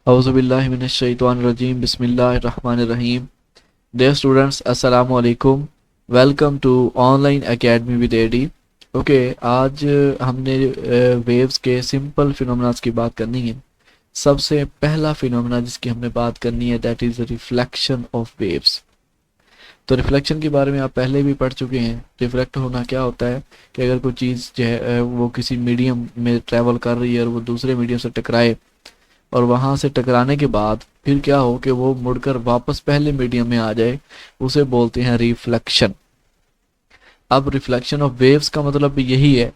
औज़ुबिल्लाहि मिनश्शैतानिर्रजीम बिस्मिल्लाहिर्रहमानिर्रहीम। Dear students, assalamu alaikum. Welcome to online academy with AD. Okay, आज हमने waves के सिंपल फिनोमेना की बात करनी है। सबसे पहला फिनोमेना जिसकी हमने बात करनी है that is reflection of waves. तो रिफ्लेक्शन के बारे में आप पहले भी पढ़ चुके हैं। रिफ्लेक्ट होना क्या होता है कि अगर कोई चीज़ जो है वो किसी मीडियम में ट्रैवल कर रही है और वो दूसरे मीडियम से टकराए और वहाँ से टकराने के बाद फिर क्या हो कि वो मुड़कर वापस पहले मीडियम में आ जाए, उसे बोलते हैं रिफ्लेक्शन। अब रिफ्लेक्शन ऑफ वेव्स का मतलब भी यही है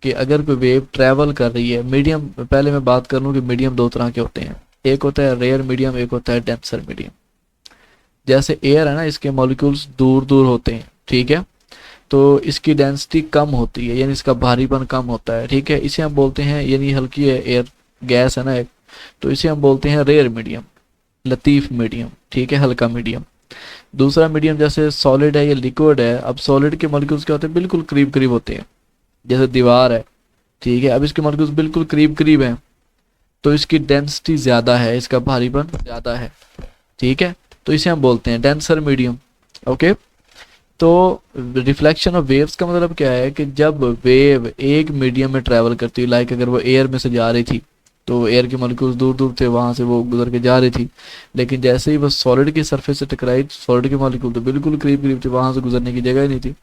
कि अगर कोई वेव ट्रैवल कर रही है मीडियम, पहले मैं बात कर लूँ कि मीडियम दो तरह के होते हैं, एक होता है रेयर मीडियम, एक होता है डेंसर मीडियम। जैसे एयर है ना, इसके मॉलिक्यूल्स दूर दूर होते हैं, ठीक है, तो इसकी डेंसिटी कम होती है, यानी इसका भारीपन कम होता है, ठीक है, इसे हम बोलते हैं, यानी हल्की है एयर गैस है ना एक, तो इसे हम बोलते हैं रेयर मीडियम, लतीफ मीडियम, ठीक है, हल्का मीडियम। दूसरा मीडियम जैसे सॉलिड है या लिक्विड है। अब सॉलिड के मॉलिक्यूल्स क्या होते हैं, बिल्कुल करीब करीब होते हैं, जैसे दीवार है, ठीक है, अब इसके मॉलिक्यूल्स बिल्कुल करीब करीब हैं तो इसकी डेंसिटी ज़्यादा है, इसका भारीपन ज़्यादा है, ठीक है, तो इसे हम बोलते हैं डेंसर मीडियम। ओके, तो रिफ्लेक्शन ऑफ वेव्स का मतलब क्या है कि जब वेव एक मीडियम में ट्रैवल करती है, लाइक अगर वो एयर में से जा रही थी तो एयर के मॉलिक्यूल्स दूर दूर थे, वहां से वो गुजर के जा रही थी, लेकिन जैसे ही वो सॉलिड की सरफेस से टकराई, सॉलिड के मॉलिक्यूल तो बिल्कुल करीब करीब थे, वहां से गुजरने की जगह ही नहीं थी।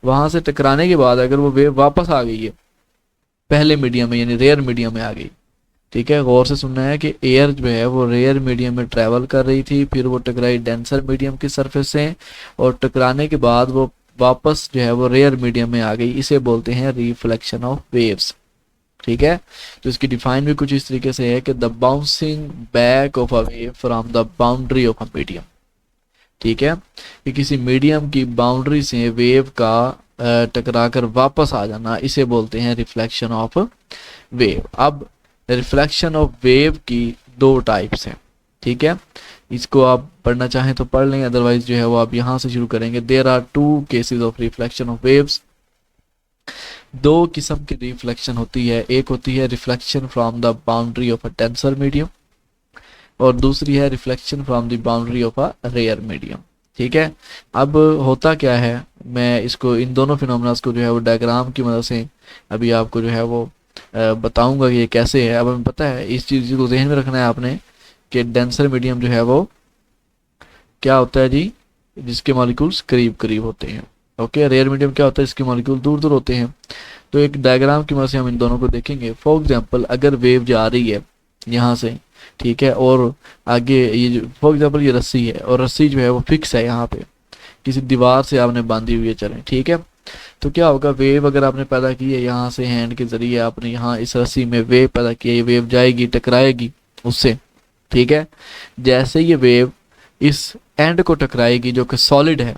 वहां से टकराने के बाद अगर वो वेव वापस आ गई है पहले मीडियम में, यानी रेयर मीडियम में आ गई, ठीक है, गौर से सुनना है कि एयर जो है वो रेयर मीडियम में ट्रैवल कर रही थी, फिर वो टकराई डेंसर मीडियम की सरफेस से और टकराने के बाद वो वापस जो है वो रेयर मीडियम में आ गई, इसे बोलते हैं रिफ्लेक्शन ऑफ वेव्स, ठीक है। तो इसकी डिफाइन भी कुछ इस तरीके से है कि the bouncing back of a wave from the boundary of a medium, ठीक है, कि किसी मीडियम की बाउंड्री से वेव का टकरा कर वापस आ जाना, इसे बोलते हैं रिफ्लेक्शन ऑफ वेव। अब रिफ्लेक्शन ऑफ वेव की दो टाइप्स हैं, ठीक है, इसको आप पढ़ना चाहें तो पढ़ लें, अदरवाइज जो है वो आप यहाँ से शुरू करेंगे। There are two cases of reflection of waves. दो किस्म की रिफ्लेक्शन होती है, एक होती है reflection from the boundary of a denser medium और दूसरी है reflection from the boundary of a rare medium, ठीक है। अब होता क्या है, मैं इसको इन दोनों फिनोमेनास को जो है वो डायग्राम की मदद से अभी आपको जो है वो बताऊंगा कि ये कैसे है। अब हमें पता है, इस चीज़ को जहन में रखना है आपने कि डेंसर मीडियम जो है वो क्या होता है जी, जिसके मॉलिक्यूल्स करीब करीब होते हैं। ओके, रेयर मीडियम क्या होता है, इसके मॉलिक्यूल दूर दूर होते हैं। तो एक डायग्राम की मदद से हम इन दोनों को देखेंगे। फॉर एग्जांपल अगर वेव जा रही है यहाँ से, ठीक है, और आगे ये फॉर एग्जांपल ये रस्सी है और रस्सी जो है वो फिक्स है यहाँ पे, किसी दीवार से आपने बांधी हुई है, चलें, ठीक है, तो क्या होगा, वेव अगर आपने पैदा की है यहाँ से हैंड के जरिए, आपने यहाँ इस रस्सी में वेव पैदा की है, ये वेव जाएगी टकराएगी उससे, ठीक है। जैसे ये वेव इस एंड को टकराएगी जो कि सॉलिड है,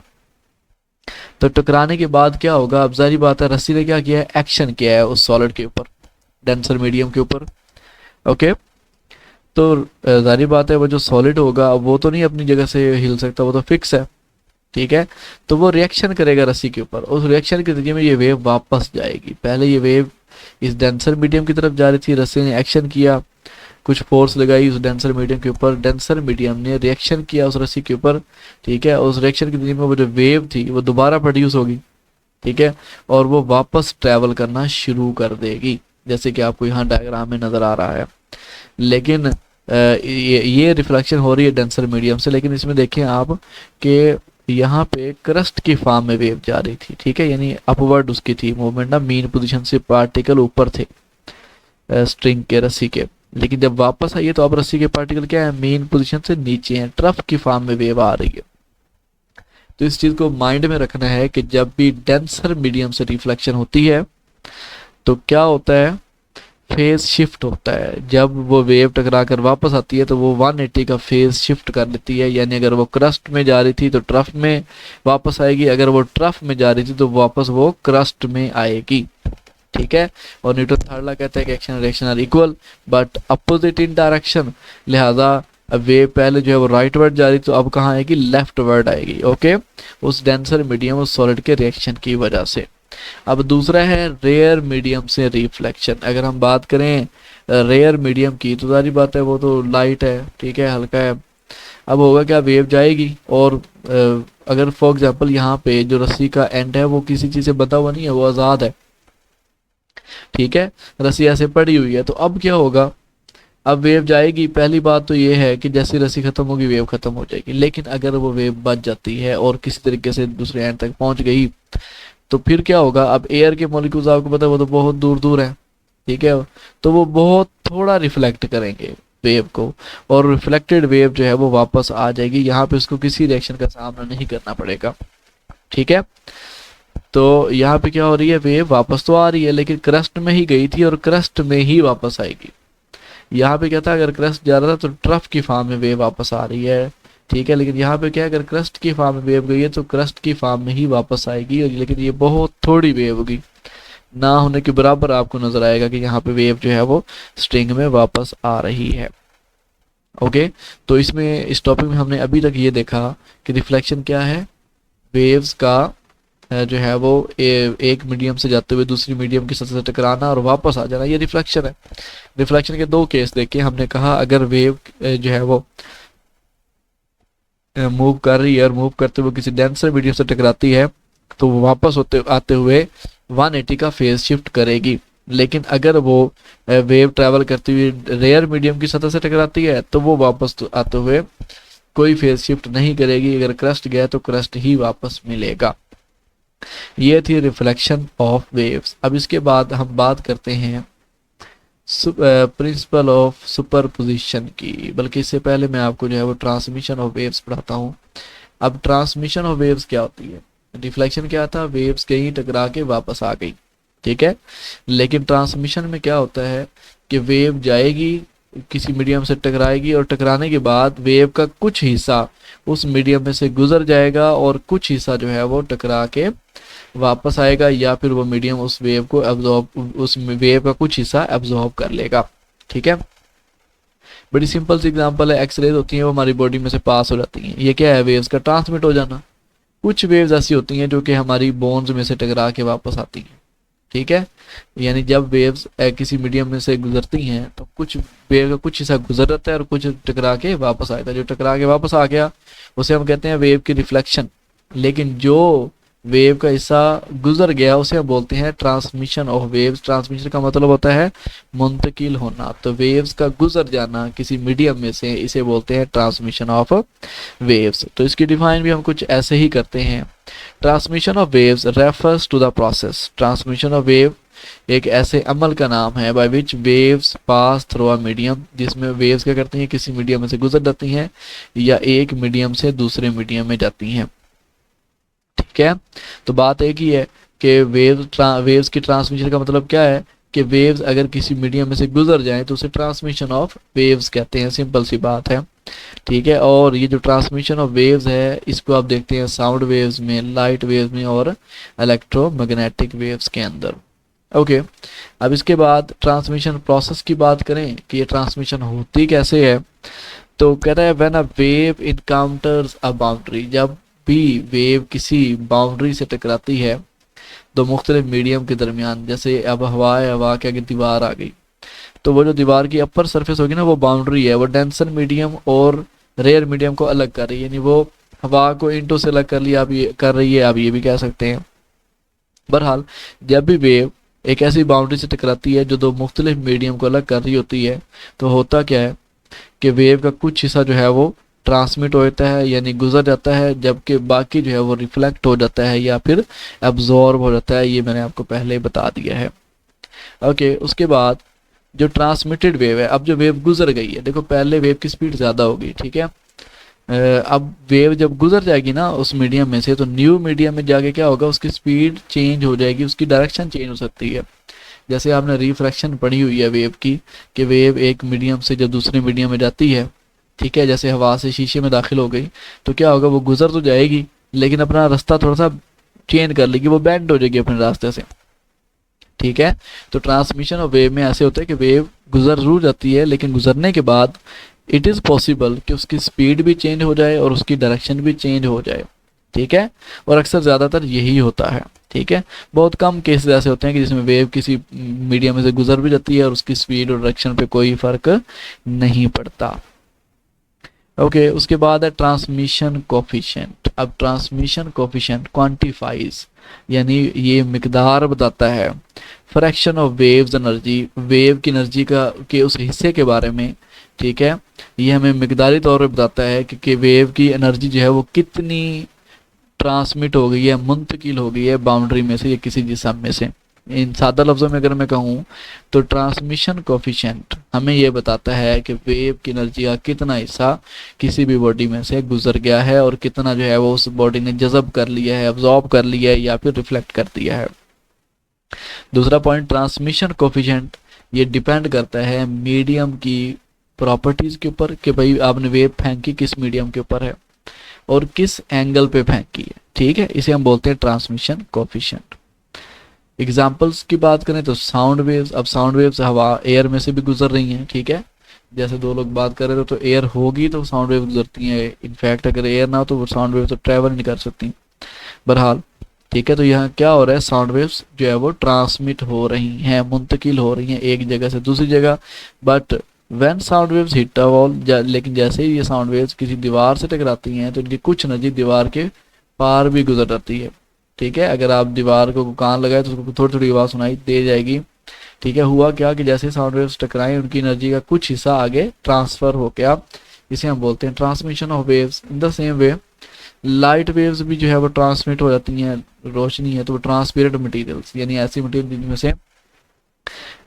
तो टकराने के बाद क्या होगा, अब जारी बात है रस्सी ने क्या किया है, एक्शन किया है उस सॉलिड के ऊपर, डेंसर मीडियम के ऊपर। ओके, तो जारी बात है वो जो सॉलिड होगा वो तो नहीं अपनी जगह से हिल सकता, वो तो फिक्स है, ठीक है, तो वो रिएक्शन करेगा रस्सी के ऊपर, उस रिएक्शन के जरिए में ये वेव वापस जाएगी। पहले ये वेव इस डेंसर मीडियम की तरफ जा रही थी, रस्सी ने एक्शन किया, कुछ फोर्स लगाई उस डेंसर मीडियम के ऊपर, डेंसर मीडियम ने रिएक्शन किया उस रस्सी के ऊपर, ठीक है, उस रिएक्शन के जरिए में वो जो वेव थी वो दोबारा प्रोड्यूस होगी, ठीक है, और वो वापस ट्रैवल करना शुरू कर देगी, जैसे कि आपको यहाँ डायग्राम में नजर आ रहा है। लेकिन ये रिफ्लेक्शन हो रही है डेंसर मीडियम से, लेकिन इसमें देखें आप कि यहाँ पे क्रस्ट की फॉर्म में वेव जा रही थी, ठीक है, यानी अपवर्ड उसकी थी मूवमेंट ना, मीन पोजीशन से पार्टिकल ऊपर थे स्ट्रिंग के, रस्सी के, लेकिन जब वापस आई है तो अब रस्सी के पार्टिकल क्या है, मेन पोजीशन से नीचे हैं, ट्रफ की फॉर्म में वेव आ रही है। तो इस चीज को माइंड में रखना है कि जब भी डेंसर मीडियम से रिफ्लेक्शन होती है तो क्या होता है, फेज शिफ्ट होता है। जब वो वेव टकरा कर वापस आती है तो वो 180 का फेज शिफ्ट कर लेती है, यानी अगर वो क्रस्ट में जा रही थी तो ट्रफ में वापस आएगी, अगर वो ट्रफ में जा रही थी तो वापस वो क्रस्ट में आएगी, ठीक है। और न्यूटन थर्ड लॉ कहता है कि एक्शन और reaction are equal but opposite in direction, लिहाजा वेव पहले जो है वो राइट वर्ड जा रही तो अब कहाँ आएगी, लेफ्ट वर्ड आएगी, ओके, उस डेंसर मीडियम उस सॉलिड के रिएक्शन की वजह से। अब दूसरा है रेयर मीडियम से रिफ्लेक्शन। अगर हम बात करें रेयर मीडियम की तो सारी बात है वो तो लाइट है, ठीक है, हल्का है। अब होगा क्या, वेव जाएगी और अगर फॉर एग्जांपल यहाँ पे जो रस्सी का एंड है वो किसी चीज़ से बंधा हुआ नहीं है, वो आज़ाद है, ठीक है, रस्सी ऐसे पड़ी हुई है, तो अब क्या होगा, अब वेव जाएगी। पहली बात तो ये है कि जैसे रस्सी खत्म होगी वेव खत्म हो जाएगी, लेकिन अगर वो वेव बच जाती है और किसी तरीके से दूसरे एंड तक पहुंच गई तो फिर क्या होगा, अब एयर के मॉलिक्यूल्स आपको पता है वो तो बहुत दूर दूर है, ठीक है, तो वो बहुत थोड़ा रिफ्लेक्ट करेंगे वेव को, और रिफ्लेक्टेड वेव जो है वो वापस आ जाएगी। यहाँ पे उसको किसी रिएक्शन का सामना नहीं करना पड़ेगा, ठीक है। तो यहाँ पे क्या हो रही है, वेव वापस तो आ रही है लेकिन क्रस्ट में ही गई थी और क्रस्ट में ही वापस आएगी। यहाँ पे क्या था, अगर क्रस्ट जा रहा था तो ट्रफ की फॉर्म में वेव वापस आ रही है, ठीक है, लेकिन यहाँ पे क्या है, अगर क्रस्ट की फॉर्म में वेव गई है तो क्रस्ट की फॉर्म में ही वापस आएगी, लेकिन ये बहुत थोड़ी वेव होगी, ना होने के बराबर आपको नजर आएगा कि यहाँ पे वेव जो है वो स्ट्रिंग में वापस आ रही है। ओके, तो इसमें इस टॉपिक में हमने अभी तक ये देखा कि रिफ्लेक्शन क्या है, वेव्स का जो है वो एक मीडियम से जाते हुए दूसरी मीडियम की सतह से टकराना और वापस आ जाना, ये रिफ्लेक्शन है। रिफ्लेक्शन के दो केस देखे हमने, कहा अगर वेव जो है वो मूव कर रही है और मूव करते हुए किसी डेंसर मीडियम से टकराती है तो वो वापस होते आते हुए 180 का फेज शिफ्ट करेगी। लेकिन अगर वो वेव ट्रैवल करती हुई रेयर मीडियम की सतह से टकराती है तो वो वापस आते हुए कोई फेज शिफ्ट नहीं करेगी, अगर क्रस्ट गया तो क्रस्ट ही वापस मिलेगा। ये थी रिफ्लेक्शन ऑफ वेव्स। अब इसके बाद हम बात करते हैं प्रिंसिपल ऑफ सुपरपोजिशन की, बल्कि इससे पहले मैं आपको जो है वो ट्रांसमिशन ऑफ वेव्स पढ़ाता हूँ। अब ट्रांसमिशन ऑफ वेव्स क्या होती है, रिफ्लेक्शन क्या था, वेव्स कहीं टकरा के वापस आ गई, ठीक है, लेकिन ट्रांसमिशन में क्या होता है कि वेव जाएगी किसी मीडियम से टकराएगी और टकराने के बाद वेव का कुछ हिस्सा उस मीडियम में से गुजर जाएगा और कुछ हिस्सा जो है वो टकरा के वापस आएगा, या फिर वो मीडियम उस वेव को एब्जॉर्ब, उस वेव का कुछ हिस्सा एब्जॉर्ब कर लेगा, ठीक है। बड़ी सिंपल सी एग्जांपल है, एक्सरेज होती हैं वो हमारी बॉडी में से पास हो जाती हैं, ये क्या है, वेव्स का ट्रांसमिट हो जाना। कुछ वेव्स ऐसी होती हैं जो कि हमारी बोन्स में से टकरा के वापस आती हैं, ठीक है, यानी जब वेव्स किसी मीडियम में से गुजरती हैं तो कुछ वेव का कुछ हिस्सा गुजर जाता है और कुछ टकरा के वापस आता है, जो टकरा के वापस आ गया उसे हम कहते हैं वेव की रिफ्लेक्शन। लेकिन जो वेव का हिस्सा गुजर गया उसे हम बोलते हैं ट्रांसमिशन ऑफ वेव्स। ट्रांसमिशन का मतलब होता है मुंतकिल होना, तो वेव्स का गुजर जाना किसी मीडियम में से, इसे बोलते हैं ट्रांसमिशन ऑफ वेव्स। तो इसकी डिफाइन भी हम कुछ ऐसे ही करते हैं, transmission of waves refers to the process, transmission of wave एक ऐसे अमल का नाम है by which waves pass through a medium, जिसमें वेव्स क्या करती हैं, किसी मीडियम में से गुजर जाती हैं या एक मीडियम से दूसरे मीडियम में जाती हैं, ठीक है। तो बात एक ही है कि वेव्स की ट्रांसमिशन का मतलब क्या है कि वेव्स अगर किसी मीडियम में से गुजर जाएं तो उसे ट्रांसमिशन ऑफ वेव्स कहते हैं, सिंपल सी बात है, ठीक है। और ये जो ट्रांसमिशन ऑफ वेव्स है इसको आप देखते हैं साउंड वेव्स में, लाइट वेव्स में और इलेक्ट्रोमैग्नेटिक वेव्स के अंदर। ओके, अब इसके बाद ट्रांसमिशन प्रोसेस की बात करें कि ये ट्रांसमिशन होती कैसे है, तो कहता है when a wave encounters a boundary, जब भी वेव किसी बाउंड्री से टकराती है दो मुख्तलिफ मीडियम के दरमियान, जैसे अब हवा है, हवा के आगे दीवार आ गई, तो वो जो दीवार की अपर सरफेस होगी ना वो बाउंड्री है, वो डेंसर मीडियम और रेयर मीडियम को अलग कर रही है, यानी वो हवा को इंटो से अलग कर लिया, आप ये कर रही है, आप ये भी कह सकते हैं। बहरहाल जब भी वेव एक ऐसी बाउंड्री से टकराती है जो दो मुख्तलिफ मीडियम को अलग कर रही होती है तो होता क्या है कि वेव का कुछ हिस्सा जो है वो ट्रांसमिट हो जाता है यानी गुजर जाता है, जबकि बाकी जो है वो रिफ्लेक्ट हो जाता है या फिर एब्जॉर्ब हो जाता है, ये मैंने आपको पहले बता दिया है। ओके, उसके बाद जो ट्रांसमिटेड वेव है, अब जो वेव गुजर गई है, देखो पहले वेव की स्पीड ज़्यादा होगी, ठीक है, अब वेव जब गुजर जाएगी ना उस मीडियम में से तो न्यू मीडियम में जाके क्या होगा, उसकी स्पीड चेंज हो जाएगी, उसकी डायरेक्शन चेंज हो सकती है। जैसे आपने रिफ्रैक्शन पढ़ी हुई है वेव की कि वेव एक मीडियम से जब दूसरे मीडियम में जाती है, ठीक है, जैसे हवा से शीशे में दाखिल हो गई तो क्या होगा, वो गुजर तो जाएगी लेकिन अपना रास्ता थोड़ा सा चेंज कर लेगी, वो बेंड हो जाएगी अपने रास्ते से, ठीक है। तो ट्रांसमिशन ऑफ वेव में ऐसे होता है कि वेव गुजर जरूर जाती है लेकिन गुजरने के बाद इट इज़ पॉसिबल कि उसकी स्पीड भी चेंज हो जाए और उसकी डायरेक्शन भी चेंज हो जाए, ठीक है, और अक्सर ज़्यादातर यही होता है। ठीक है, बहुत कम केसेस ऐसे होते हैं कि जिसमें वेव किसी मीडियम में से गुजर भी जाती है और उसकी स्पीड और डायरेक्शन पे कोई फर्क नहीं पड़ता। ओके, उसके बाद है ट्रांसमिशन कोफिशिएंट। अब ट्रांसमिशन कोफिशिएंट क्वांटिफाइज, यानी ये मिकदार बताता है fraction of waves energy, wave की एनर्जी का के उस हिस्से के बारे में। ठीक है, ये हमें मिकदारी तौर पे बताता है कि वेव की एनर्जी जो है वो कितनी ट्रांसमिट हो गई है, मुंतकिल हो गई है बाउंड्री में से या किसी जिसम में से। इन सादा लफ्ज़ों में अगर मैं कहूँ तो ट्रांसमिशन कोफिशिएंट हमें ये बताता है कि वेव की एनर्जी का कितना हिस्सा किसी भी बॉडी में से गुजर गया है और कितना जो है वो उस बॉडी ने जज़ब कर लिया है, अब्जॉर्ब कर लिया है या फिर रिफ्लेक्ट कर दिया है। दूसरा पॉइंट, ट्रांसमिशन कोफिशिएंट ये डिपेंड करता है मीडियम की प्रॉपर्टीज़ के ऊपर कि भाई आपने वेव फेंकी किस मीडियम के ऊपर है और किस एंगल पे फेंकी है। ठीक है, इसे हम बोलते हैं ट्रांसमिशन कोफिशिएंट। एग्जाम्पल्स की बात करें तो साउंड वेव्स। अब साउंड वेव्स हवा एयर में से भी गुजर रही हैं। ठीक है, जैसे दो लोग बात कर रहे थे तो एयर होगी तो साउंड वेव गुजरती हैं। इनफैक्ट अगर एयर ना हो तो वो साउंड वेव तो ट्रैवल नहीं कर सकती। बहरहाल ठीक है, तो यहाँ क्या हो रहा है, साउंड वेव्स जो है वो ट्रांसमिट हो रही हैं, मुंतकिल हो रही हैं एक जगह से दूसरी जगह। But when sound waves hit a wall, लेकिन जैसे ही ये साउंड वेव्स किसी दीवार से टकराती हैं तो इनकी कुछ एनर्जी दीवार के पार भी गुजर जाती है। ठीक है, अगर आप दीवार को कान लगाए तो उसको थोड़ी थोड़ी आवाज़ सुनाई दे जाएगी। ठीक है, हुआ क्या कि जैसे साउंड वेव्स टकराएं उनकी एनर्जी का कुछ हिस्सा आगे ट्रांसफर हो गया। इसे हम बोलते हैं transmission of waves. In the same way light waves भी जो है वो ट्रांसमिट हो जाती हैं। रोशनी है तो वो ट्रांसपेरेंट मटेरियल्स, यानी ऐसी मटेरियल जिनमें से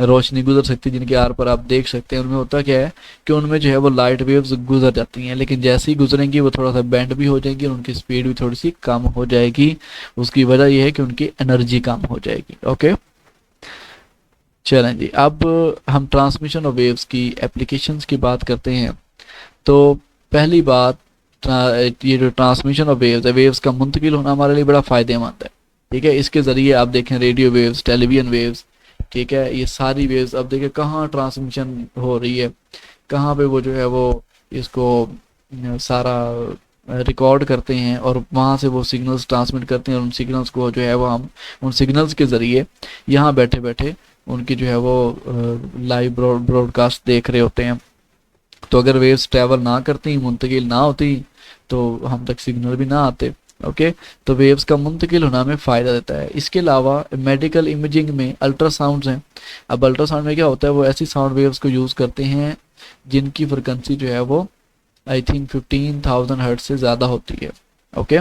रोशनी गुजर सकती है, जिनके आर पर आप देख सकते हैं, उनमें होता क्या है कि उनमें जो है वो लाइट वेव्स गुजर जाती हैं, लेकिन जैसे ही गुजरेंगी वो थोड़ा सा बेंड भी हो जाएंगी और उनकी स्पीड भी थोड़ी सी कम हो जाएगी। उसकी वजह यह है कि उनकी एनर्जी कम हो जाएगी। ओके, चलें जी, अब हम ट्रांसमिशन ऑफ वेव्स की एप्लीकेशंस की बात करते हैं। तो पहली बात, ये जो ट्रांसमिशन ऑफ वेव्स है, वेव्स का मुंतकिल होना हमारे लिए बड़ा फ़ायदेमंद है। ठीक है, इसके ज़रिए आप देखें रेडियो वेव्स, टेलीविज़न वेव्स, ठीक है, ये सारी वेव्स अब देखिए कहाँ ट्रांसमिशन हो रही है, कहाँ पे वो जो है वो इसको सारा रिकॉर्ड करते हैं और वहाँ से वो सिग्नल्स ट्रांसमिट करते हैं और उन सिग्नल्स को जो है वो हम उन सिग्नल्स के ज़रिए यहाँ बैठे बैठे उनकी जो है वो लाइव ब्रॉडकास्ट देख रहे होते हैं। तो अगर वेव्स ट्रैवल ना करती, मुंतकिल ना होती तो हम तक सिग्नल भी ना आते। ओके, तो वेव्स का मुंतकिल होना हमें फ़ायदा देता है। इसके अलावा मेडिकल इमेजिंग में अल्ट्रासाउंड्स हैं। अब अल्ट्रासाउंड में क्या होता है, वो ऐसी साउंड वेव्स को यूज़ करते हैं जिनकी फ्रिक्वेंसी जो है वो आई थिंक 15,000 हर्ट्ज से ज़्यादा होती है। ओके,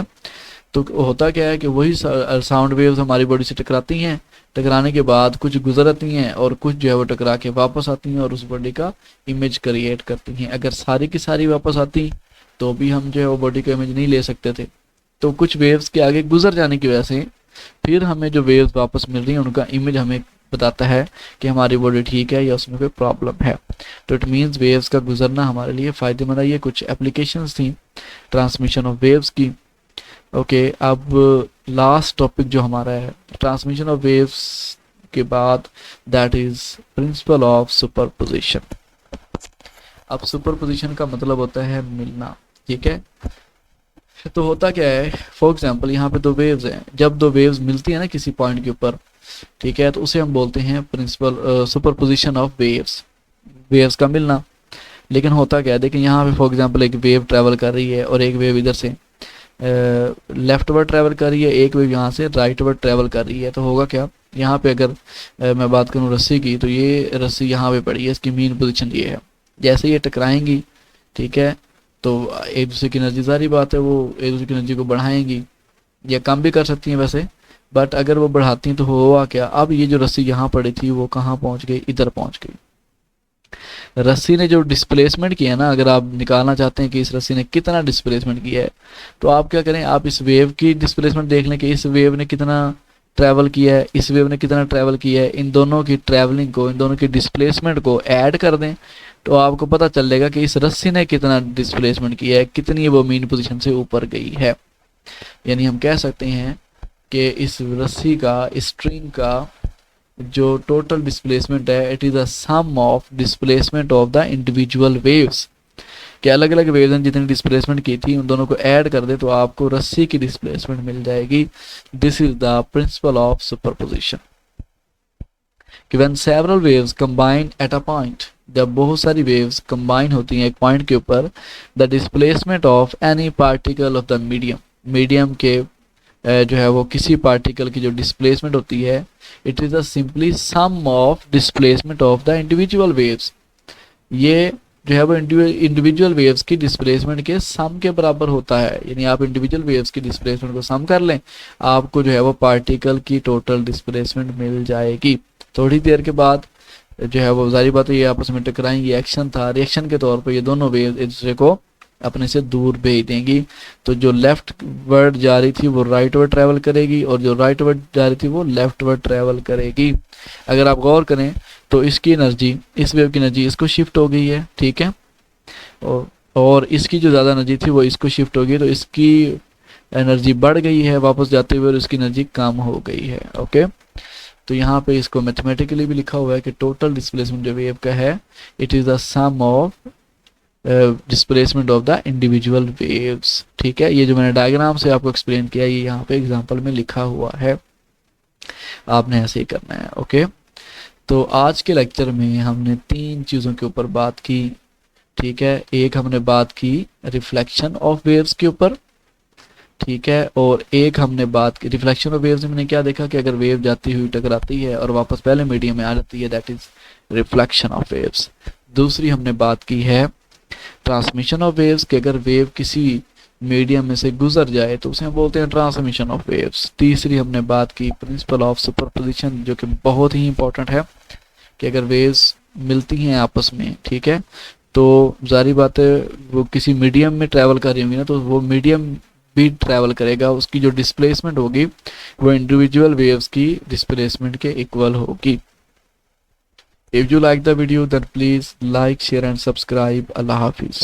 तो होता क्या है कि वही साउंड वेव्स हमारी बॉडी से टकराती हैं, टकराने के बाद कुछ गुजर आती हैं और कुछ जो है वो टकरा के वापस आती हैं और उस बॉडी का इमेज क्रिएट करती हैं। अगर सारी की सारी वापस आती तो भी हम जो है वो बॉडी का इमेज नहीं ले सकते थे। तो कुछ वेव्स के आगे गुजर जाने की वजह से फिर हमें जो वेव्स वापस मिल रही हैं उनका इमेज हमें बताता है कि हमारी बॉडी ठीक है या उसमें कोई प्रॉब्लम है। तो इट मीन्स वेव्स का गुजरना हमारे लिए फ़ायदेमंद है। ये कुछ एप्लीकेशंस थी ट्रांसमिशन ऑफ वेव्स की। ओके, अब लास्ट टॉपिक जो हमारा है ट्रांसमिशन ऑफ वेव्स के बाद, that is principal of superposition. अब सुपरपोजिशन का मतलब होता है मिलना। ठीक है, तो होता क्या है, फॉर एग्जांपल यहाँ पे दो वेव्स हैं, जब दो वेव्स मिलती है ना किसी पॉइंट के ऊपर, ठीक है, तो उसे हम बोलते हैं principle superposition of waves, waves का मिलना। लेकिन होता क्या है, देखिए यहाँ पे फॉर एग्जांपल एक वेव ट्रैवल कर रही है और एक वेव इधर से लेफ्ट वर्ड ट्रैवल कर रही है, एक वेव यहाँ से राइट वर्ड ट्रैवल कर रही है। तो होगा क्या, यहाँ पे अगर मैं बात करूँ रस्सी की, तो ये रस्सी यहाँ पे पड़ी है, इसकी मेन पोजीशन ये है। जैसे ये टकराएंगी, ठीक है, तो एक दूसरे की एनर्जी, सारी बात है वो एक दूसरे की एनर्जी को बढ़ाएंगी या कम भी कर सकती हैं वैसे, बट अगर वो बढ़ाती हैं तो हुआ क्या, अब ये जो रस्सी यहाँ पड़ी थी वो कहाँ पहुँच गई, इधर पहुँच गई। रस्सी ने जो डिस्प्लेसमेंट किया ना, अगर आप निकालना चाहते हैं कि इस रस्सी ने कितना डिस्प्लेसमेंट किया है, तो आप क्या करें, आप इस वेव की डिस्प्लेसमेंट देख लें कि इस वेव ने कितना ट्रैवल किया है, इस वेव ने कितना ट्रैवल किया है, इन दोनों की ट्रैवलिंग को, इन दोनों की डिस्प्लेसमेंट को ऐड कर दें तो आपको पता चलेगा कि इस रस्सी ने कितना डिस्प्लेसमेंट किया है, कितनी वो मीन पोजीशन से ऊपर गई है। यानी हम कह सकते हैं कि इस रस्सी का, इस स्ट्रिंग का जो टोटल डिस्प्लेसमेंट है, it is a sum of displacement of the individual waves. कि अलग अलग वेव्स ने जितनी डिस्प्लेसमेंट की थी उन दोनों को ऐड कर दे तो आपको रस्सी की डिस्प्लेसमेंट मिल जाएगी। This is the principle of superposition कि when several waves combine at a point, जब बहुत सारी वेव्स कंबाइन होती हैं एक पॉइंट के ऊपर, the displacement of any particle of the medium, medium के जो है वो किसी पार्टिकल की जो डिस्प्लेसमेंट होती है, it is the simply some of displacement of the individual waves. ये जो है वो इंडिविजुअल वेव्स की डिस्प्लेसमेंट के सम के बराबर होता है। यानी आप इंडिविजुअल वेव्स की डिस्प्लेसमेंट को सम कर लें, आपको जो है वो पार्टिकल की टोटल डिस्प्लेसमेंट मिल जाएगी। थोड़ी देर के बाद जो है वो जारी बात है ये आपस में टकराएंगी, एक्शन था, रिएक्शन के तौर पर ये दोनों वेव एक दूसरे को अपने से दूर भेज देंगी। तो जो लेफ्ट वर्ड जा रही थी वो राइट वर्ड ट्रैवल करेगी और जो राइट वर्ड जा रही थी वो लेफ्ट वर्ड ट्रैवल करेगी। अगर आप गौर करें तो इसकी एनर्जी, इस वेव की एनर्जी इसको शिफ्ट हो गई है, ठीक है, और इसकी जो ज़्यादा एनर्जी थी वो इसको शिफ्ट हो गई, तो इसकी एनर्जी बढ़ गई है वापस जाते हुए और इसकी एनर्जी कम हो गई है। ओके, तो यहाँ पे इसको मैथमेटिकली भी लिखा हुआ है कि टोटल डिस्प्लेसमेंट जो वेव का है, it is the sum of displacement of the individual waves. ठीक है, ये जो मैंने डायग्राम से आपको एक्सप्लेन किया ये यहाँ पे एग्जांपल में लिखा हुआ है, आपने ऐसे ही करना है। ओके, तो आज के लेक्चर में हमने 3 चीज़ों के ऊपर बात की। ठीक है, एक हमने बात की रिफ्लेक्शन ऑफ वेव्स के ऊपर, ठीक है, और एक हमने बात की रिफ्लेक्शन ऑफ वेव्स में मैंने क्या देखा कि अगर वेव जाती हुई टकराती है और वापस पहले मीडियम में आ जाती है, that is reflection of waves. दूसरी हमने बात की है ट्रांसमिशन ऑफ वेव्स कि अगर वेव किसी मीडियम में से गुजर जाए तो उसे हम बोलते हैं ट्रांसमिशन ऑफ वेव्स। तीसरी हमने बात की प्रिंसिपल ऑफ सुपरपोजिशन, जो कि बहुत ही इंपॉर्टेंट है कि अगर वेव्स मिलती हैं आपस में, ठीक है, तो जारी बात है वो किसी मीडियम में ट्रैवल कर रही होंगी ना, तो वो मीडियम भी ट्रैवल करेगा, उसकी जो डिस्प्लेसमेंट होगी वो इंडिविजुअल वेव्स की डिस्प्लेसमेंट के इक्वल होगी। If you like the video then please like, share and subscribe. Allah Hafiz.